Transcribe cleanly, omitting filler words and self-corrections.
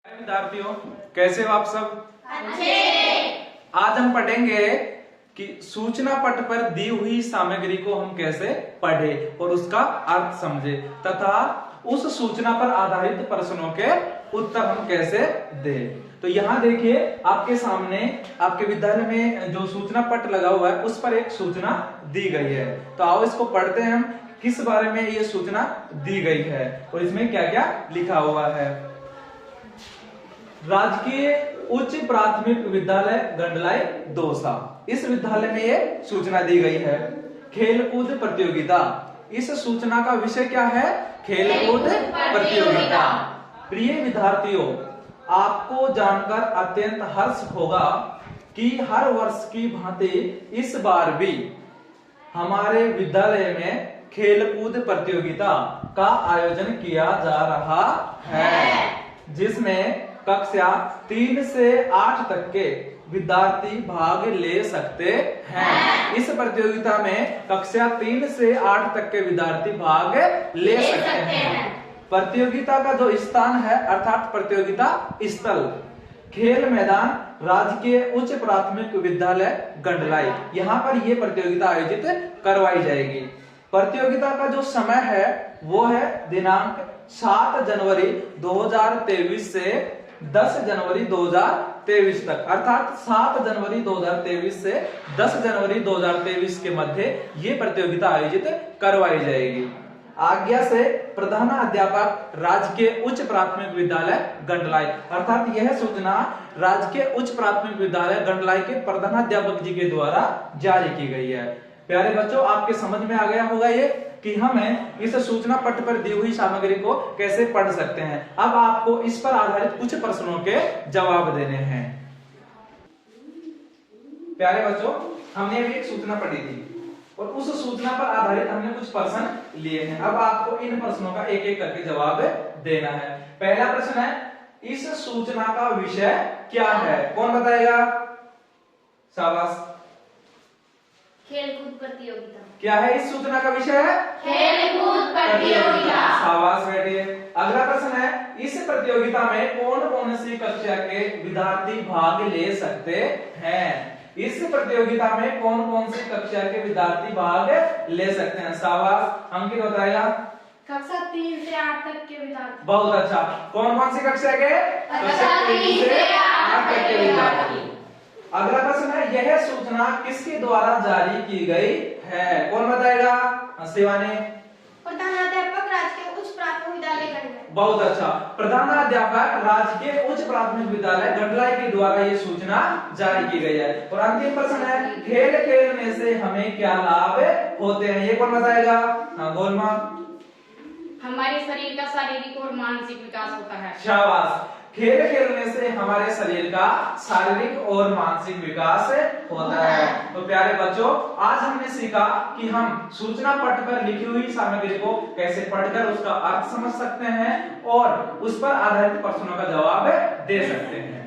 विद्यार्थियों, कैसे हो आप सब? अच्छे। आज हम पढ़ेंगे कि सूचना पट पर दी हुई सामग्री को हम कैसे पढ़े और उसका अर्थ समझे तथा उस सूचना पर आधारित प्रश्नों के उत्तर हम कैसे दें। तो यहाँ देखिए, आपके सामने आपके विद्यालय में जो सूचना पट लगा हुआ है उस पर एक सूचना दी गई है। तो आओ इसको पढ़ते हैं हम, किस बारे में ये सूचना दी गई है और इसमें क्या क्या लिखा हुआ है। राजकीय उच्च प्राथमिक विद्यालय गंडलाई दौसा, इस विद्यालय में ये सूचना दी गई है। खेलकूद प्रतियोगिता, इस सूचना का विषय क्या है? खेलकूद प्रतियोगिता। प्रिय विद्यार्थियों, आपको जानकर अत्यंत हर्ष होगा कि हर वर्ष की भांति इस बार भी हमारे विद्यालय में खेलकूद प्रतियोगिता का आयोजन किया जा रहा है, जिसमें कक्षा 3 से 8 तक के विद्यार्थी भाग ले सकते हैं। इस प्रतियोगिता में कक्षा 3 से 8 तक के विद्यार्थी भाग ले सकते हैं। प्रतियोगिता का जो स्थान है अर्थात प्रतियोगिता स्थल खेल मैदान राजकीय उच्च प्राथमिक विद्यालय गंडलाई, यहाँ पर यह प्रतियोगिता आयोजित करवाई जाएगी। प्रतियोगिता का जो समय है वो है दिनांक 7 जनवरी 2023 से 10 जनवरी 2023 तक, अर्थात 7 जनवरी 2023 से 10 जनवरी 2023 के मध्य ये प्रतियोगिता आयोजित करवाई जाएगी। आज्ञा से प्रधानाध्यापक राजकीय उच्च प्राथमिक विद्यालय गंडलाई, अर्थात यह सूचना राजकीय उच्च प्राथमिक विद्यालय गंडलाई के प्रधानाध्यापक जी के द्वारा जारी की गई है। प्यारे बच्चों, आपके समझ में आ गया होगा ये कि हमें इस सूचना पट पर दी हुई सामग्री को कैसे पढ़ सकते हैं। अब आपको इस पर आधारित कुछ प्रश्नों के जवाब देने हैं। प्यारे बच्चों, हमने अभी एक सूचना पढ़ी थी और उस सूचना पर आधारित हमने कुछ प्रश्न लिए हैं। अब आपको इन प्रश्नों का एक एक करके जवाब देना है। पहला प्रश्न है, इस सूचना का विषय क्या है? कौन बताएगा? शाबाश। खेलकूद प्रतियोगिता। क्या है इस सूचना का विषय? खेलकूद प्रतियोगिता। शाबाश बैठिए। अगला प्रश्न है, इस प्रतियोगिता में कौन कौन सी कक्षा के विद्यार्थी भाग ले सकते हैं? इस प्रतियोगिता में कौन कौन सी कक्षा के विद्यार्थी भाग ले सकते हैं? शाबाश। अंकित बताएगा। कक्षा 3 से 8 तक के विद्यार्थी। बहुत अच्छा। कौन कौन सी कक्षा के? कक्षा 3 से 8 तक के विद्यार्थी। अगला प्रश्न है, यह सूचना किसके द्वारा जारी की गई है? कौन बताएगा? शिवानी। प्रधानाध्यापक राजकीय उच्च प्राथमिक विद्यालय गंडलाई। बहुत अच्छा। प्रधानाध्यापक राजकीय उच्च प्राथमिक विद्यालय गंडलाई के द्वारा ये सूचना जारी की गई है। और अंतिम प्रश्न है, खेल खेलने से हमें क्या लाभ होते हैं? ये कौन बताएगा? गोलमा। हमारे शरीर का शारीरिक और मानसिक विकास होता है। शाबाश। खेल खेलने से हमारे शरीर का शारीरिक और मानसिक विकास होता है। तो प्यारे बच्चों, आज हमने सीखा कि हम सूचना पट पर लिखी हुई सामग्री को कैसे पढ़कर उसका अर्थ समझ सकते हैं और उस पर आधारित प्रश्नों का जवाब दे सकते हैं।